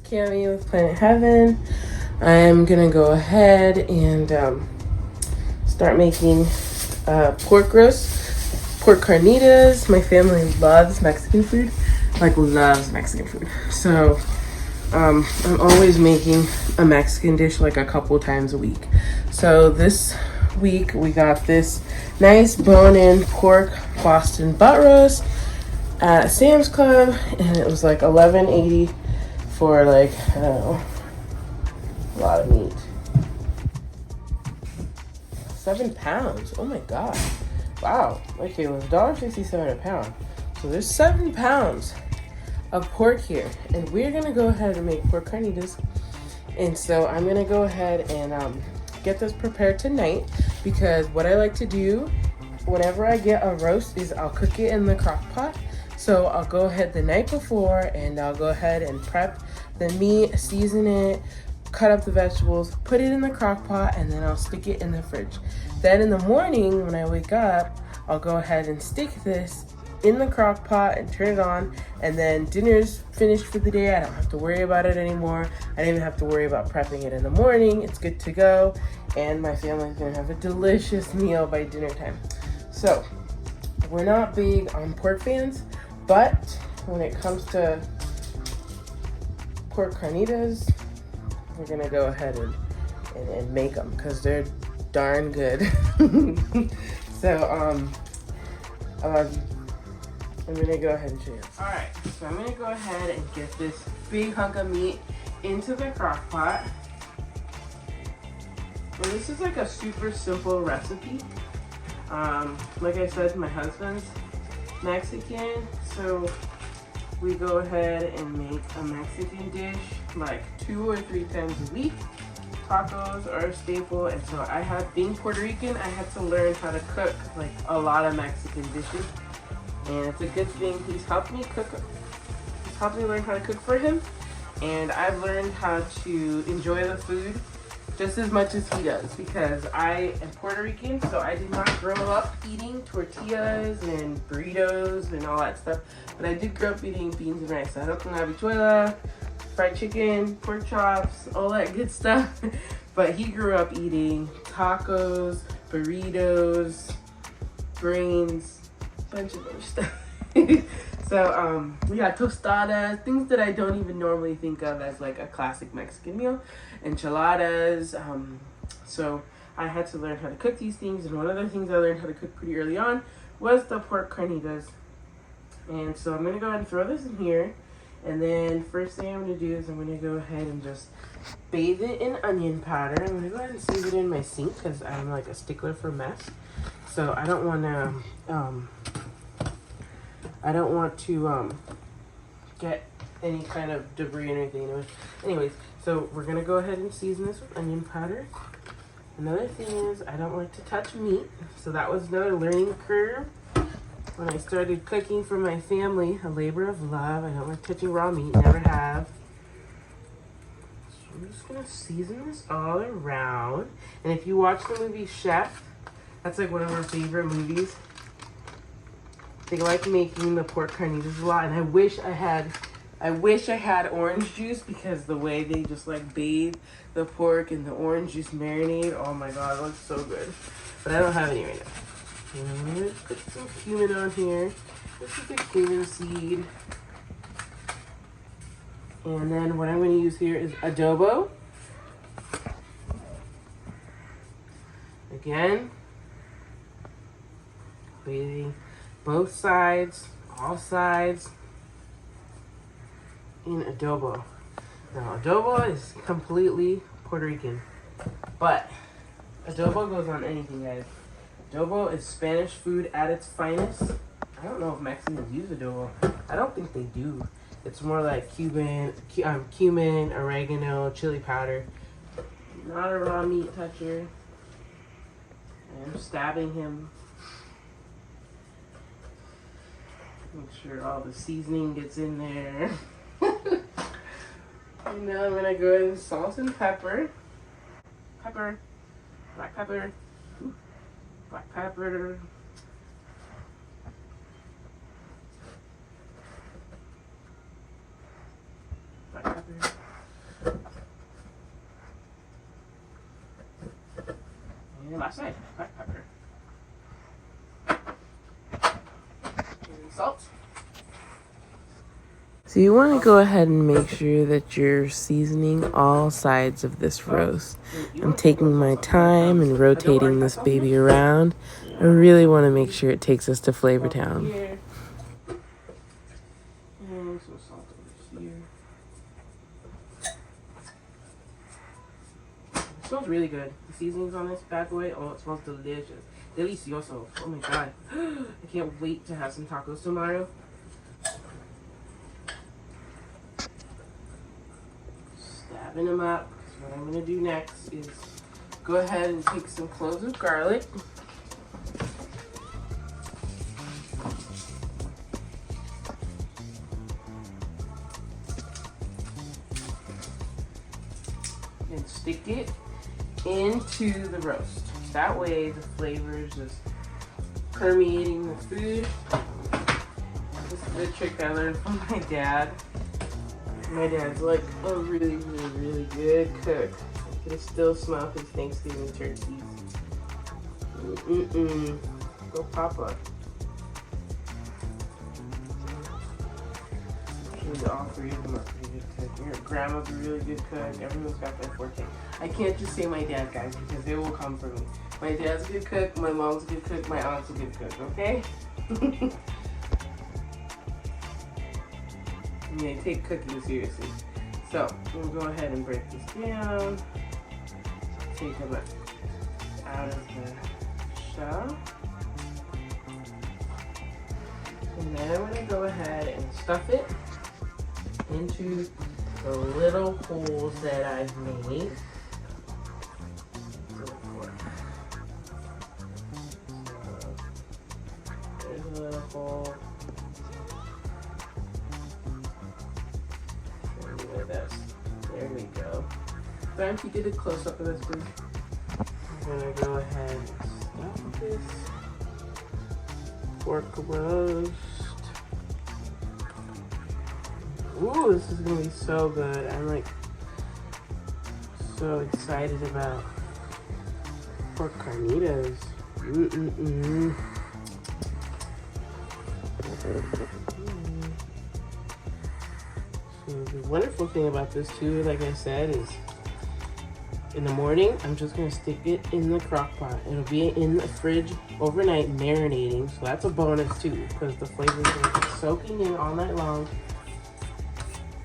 Cammy with Planet Heaven. I'm gonna go ahead and start making pork roast, pork carnitas. My family loves Mexican food, like loves Mexican food. So I'm always making a Mexican dish like a couple times a week. So this week we got this nice bone-in pork Boston butt roast at Sam's Club, and it was like $11.80 for like, I don't know, a lot of meat. 7 pounds. Oh my god. Wow. Okay, it was $1.67 a pound. So there's 7 pounds of pork here, and we're gonna go ahead and make pork carnitas. And so I'm gonna go ahead and get this prepared tonight, because what I like to do whenever I get a roast is I'll cook it in the crock pot. So I'll go ahead the night before and I'll go ahead and prep the meat, season it, cut up the vegetables, put it in the crock pot, and then I'll stick it in the fridge. Then in the morning when I wake up, I'll go ahead and stick this in the crock pot and turn it on, and then dinner's finished for the day. I don't have to worry about it anymore. I don't even have to worry about prepping it in the morning. It's good to go, and my family's gonna have a delicious meal by dinner time. So we're not big on pork fans, but when it comes to pork carnitas, we're gonna go ahead and make them because they're darn good. So I'm gonna go ahead and show you. All right, so I'm gonna go ahead and get this big hunk of meat into the crock pot. And this is like a super simple recipe. Like I said, my husband's Mexican, so we go ahead and make a Mexican dish like 2 or 3 times a week. Tacos are a staple, and so being Puerto Rican, I had to learn how to cook like a lot of Mexican dishes. And it's a good thing he's helped me learn how to cook for him. And I've learned how to enjoy the food just as much as he does, because I am Puerto Rican, so I did not grow up eating tortillas and burritos and all that stuff. But I did grow up eating beans and rice. Arroz con habichuela, fried chicken, pork chops, all that good stuff. But he grew up eating tacos, burritos, brains, bunch of other stuff. So we got tostadas, things that I don't even normally think of as like a classic Mexican meal, enchiladas. So I had to learn how to cook these things, and one of the things I learned how to cook pretty early on was the pork carnitas. And so I'm gonna go ahead and throw this in here, and then first thing I'm gonna do is I'm gonna go ahead and just bathe it in onion powder. I'm gonna go ahead and save it in my sink because I'm like a stickler for mess. So I don't want to get any kind of debris or anything. Anyways, so we're gonna go ahead and season this with onion powder. Another thing is I don't like to touch meat, so that was another learning curve when I started cooking for my family. A labor of love. I don't like touching raw meat, never have. So I'm just gonna season this all around. And if you watch the movie Chef, that's like one of our favorite movies. They like making the pork carnitas a lot, and I wish I had orange juice, because the way they just like bathe the pork in the orange juice marinade, oh my god, it looks so good. But I don't have any right now. I'm gonna put some cumin on here. This is the cumin seed. And then what I'm gonna use here is adobo. Again, bathing both sides, all sides, in adobo. Now, adobo is completely Puerto Rican, but adobo goes on anything, guys. Adobo is Spanish food at its finest. I don't know if Mexicans use adobo. I don't think they do. It's more like cumin, oregano, chili powder. Not a raw meat toucher. I'm stabbing him. Make sure all the seasoning gets in there. And now I'm gonna go ahead and salt and pepper. Pepper. Black pepper. Ooh. Black pepper. Black pepper. And last side, black pepper. And salt. So you want to go ahead and make sure that you're seasoning all sides of this roast. I'm taking my time and rotating this baby around. I really want to make sure it takes us to Flavor Town. And some salt over here. It smells really good. The seasonings on this bad boy, oh, it smells delicious. Delicioso. Oh my god. I can't wait to have some tacos tomorrow. Stabbing them up. What I'm going to do next is go ahead and take some cloves of garlic. And stick it into the roast. That way the flavors just permeating the food. This is a trick I learned from my dad. My dad's like a really good cook. I can still smell his Thanksgiving turkeys. Go Papa. Actually, all three of them are pretty good cooks. Your grandma's a really good cook. Everyone's got their forte. I can't just say my dad, guys, because they will come for me. My dad's a good cook, my mom's a good cook, my aunt's a good cook, okay? Yeah, take cooking seriously. So, we'll go ahead and break this down. Take them out of the shell. And then I'm going to go ahead and stuff it into the little holes that I've made. So, there's a little hole. There we go. If you did a close-up of this, please. I'm gonna go ahead and stuff this pork roast. Ooh, this is gonna be so good. I'm like so excited about pork carnitas. So the wonderful thing about this too, like I said, is in the morning, I'm just gonna stick it in the crock pot. It'll be in the fridge overnight marinating, so that's a bonus too, because the flavors are soaking in all night long.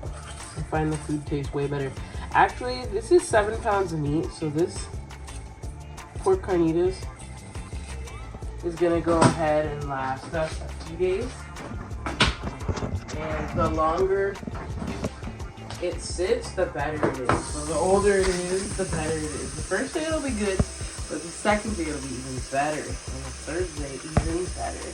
I find the food tastes way better. Actually, this is 7 pounds of meat, so this pork carnitas is gonna go ahead and last us a few days. And the longer it sits, the better it is. So the older it is, the better it is. The first day it'll be good, but the second day it'll be even better. And the third day, even better.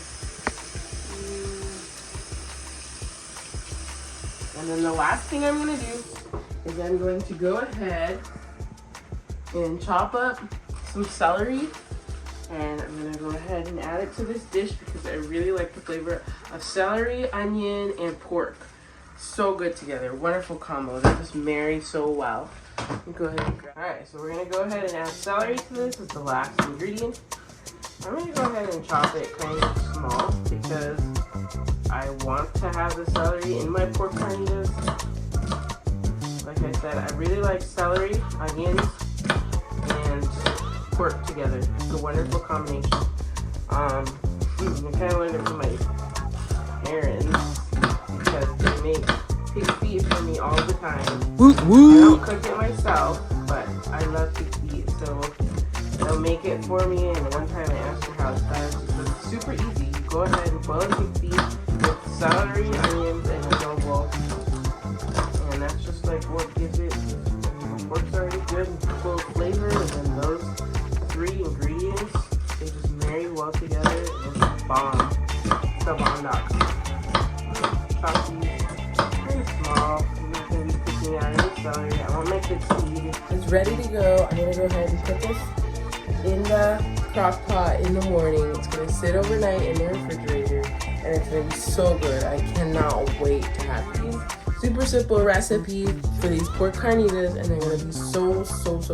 And then the last thing I'm gonna do is I'm going to go ahead and chop up some celery. And I'm gonna go ahead and add it to this dish because I really like the flavor of celery, onion, and pork. So good together, wonderful combo. They just marry so well. Go ahead and grab. All right, so we're gonna go ahead and add celery to this as the last ingredient. I'm gonna go ahead and chop it kind of small because I want to have the celery in my pork carnitas. Like I said, I really like celery, onions, and pork together. It's a wonderful combination. I kind of learned it from my parents because they make pig feet for me all the time. Woo woo. I don't cook it myself, but I love pig feet, so they'll make it for me. And one time I asked her how it's done. It's super easy. You go ahead and boil pig feet with celery, onions, and adobo, and that's just like what gives it. The pork's already good and full of flavor, and then those 3 ingredients, they just marry well together, and it's a bomb. It's a bomb doc. Chop these kind of small. I'm not going to be cooking out any celery. I want my kids to eat it. It's ready to go. I'm going to go ahead and put this in the crock pot in the morning. It's going to sit overnight in the refrigerator, and it's going to be so good. I cannot wait to have these. Super simple recipe for these pork carnitas, and they're going to be so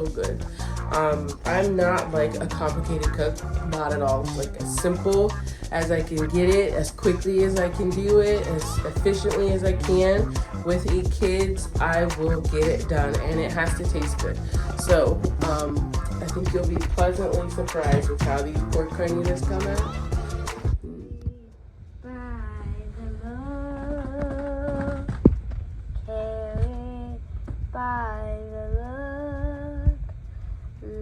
good. I'm not like a complicated cook, not at all. Like as simple as I can get it, as quickly as I can do it, as efficiently as I can. With 8 kids, I will get it done, and it has to taste good. So I think you'll be pleasantly surprised with how these pork carnitas come out. By the look,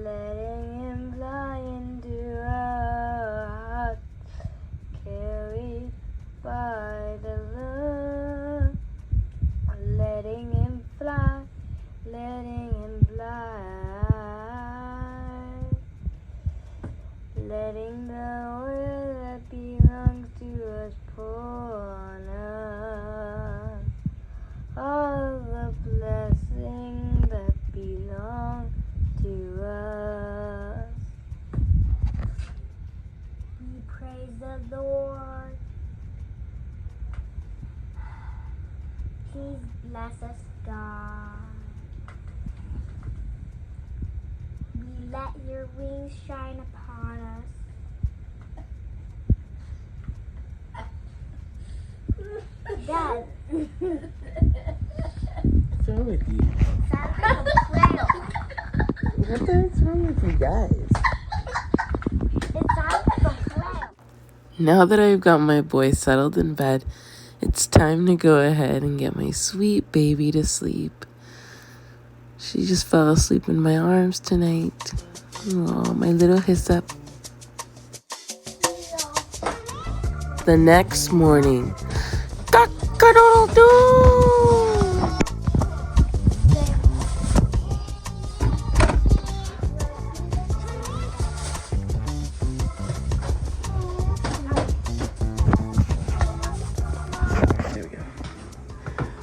letting him fly into a hut. Carried by the look, letting him fly, letting him fly, letting the oil that belongs to us pour on us. All the blessings that belong to us. We praise the Lord. Please bless us, God. We let your wings shine upon us. Dad. What's wrong with you? Sounds like a whale. What the heck's wrong with you guys? It sounds like a whale. Now that I've got my boy settled in bed, it's time to go ahead and get my sweet baby to sleep. She just fell asleep in my arms tonight. Oh, my little Hyssop. The next morning, cock-a-doodle-doo!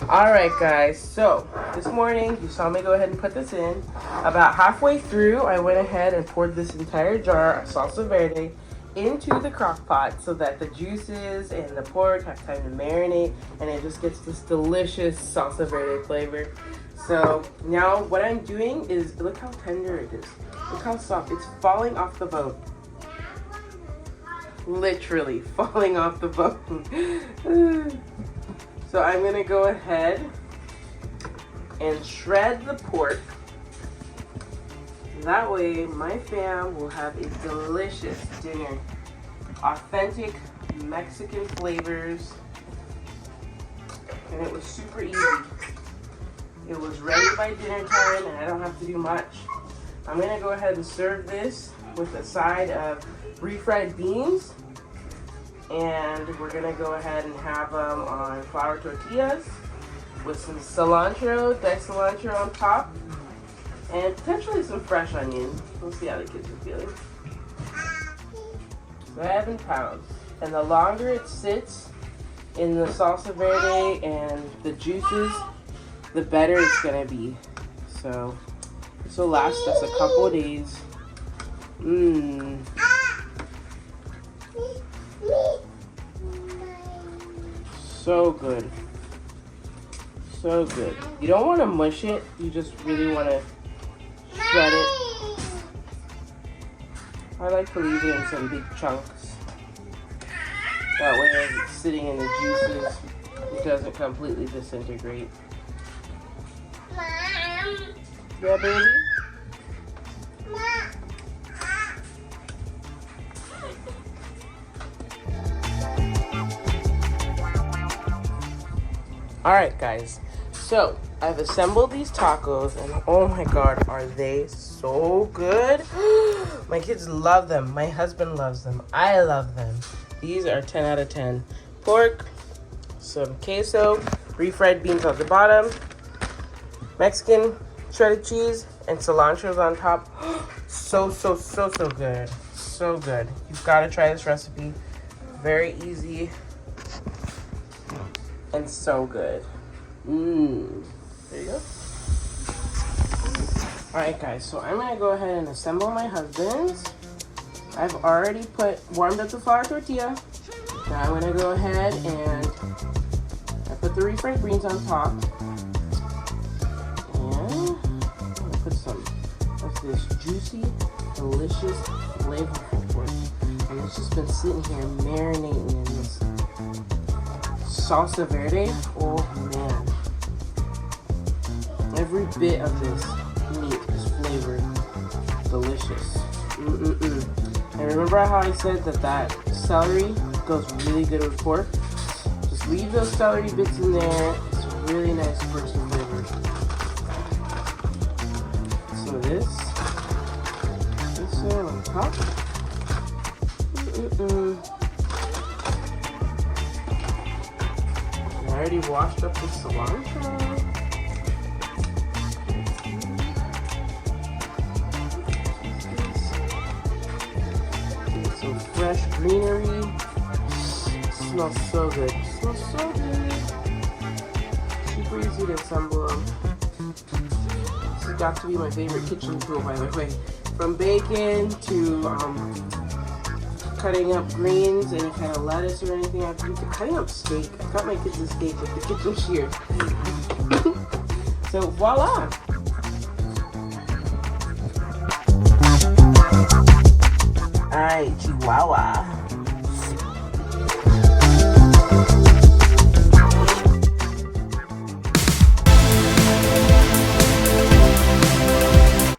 Alright guys, so this morning you saw me go ahead and put this in. About halfway through, I went ahead and poured this entire jar of salsa verde into the crock pot so that the juices and the pork have time to marinate and it just gets this delicious salsa verde flavor. So now what I'm doing is, look how tender it is. Look how soft. It's falling off the bone. Literally falling off the bone. So I'm gonna go ahead and shred the pork. That way my fam will have a delicious dinner. Authentic Mexican flavors. And it was super easy. It was ready by dinner time and I don't have to do much. I'm gonna go ahead and serve this with a side of refried beans. And we're gonna go ahead and have them on flour tortillas with some cilantro, diced cilantro on top, and potentially some fresh onion. We'll see how the kids are feeling. 7 pounds. And the longer it sits in the salsa verde and the juices, the better it's gonna be. So this will last us a couple of days. So good. So good. You don't want to mush it. You just really want to shred it. I like to leave it in some big chunks. That way as it's sitting in the juices, it doesn't completely disintegrate. Yeah, baby? Alright guys, so I've assembled these tacos and oh my god, are they so good? My kids love them, my husband loves them, I love them. These are 10 out of 10. Pork, some queso, refried beans on the bottom, Mexican shredded cheese, and cilantro's on top. So good. So good. You've got to try this recipe. Very easy. And so good. There you go. Alright guys, so I'm gonna go ahead and assemble my husband's. I've already warmed up the flour tortilla. Now I'm gonna go ahead and I put the refried beans on top. And I'm gonna put some of this juicy, delicious, flavorful pork. And it's just been sitting here marinating in this salsa verde. Oh man. Every bit of this meat is flavored. Delicious. And remember how I said that celery goes really good with pork? Just leave those celery bits in there. It's really nice pork flavor. So this on top. I already washed up the cilantro. Some fresh greenery. Smells so good. Smells so good. Super easy to assemble them. This has got to be my favorite kitchen tool, by the way. From bacon to cutting up greens, any kind of lettuce or anything. I've been cutting up steak. I cut my kids a steak with the kitchen shears. So voila! Alright, Chihuahua.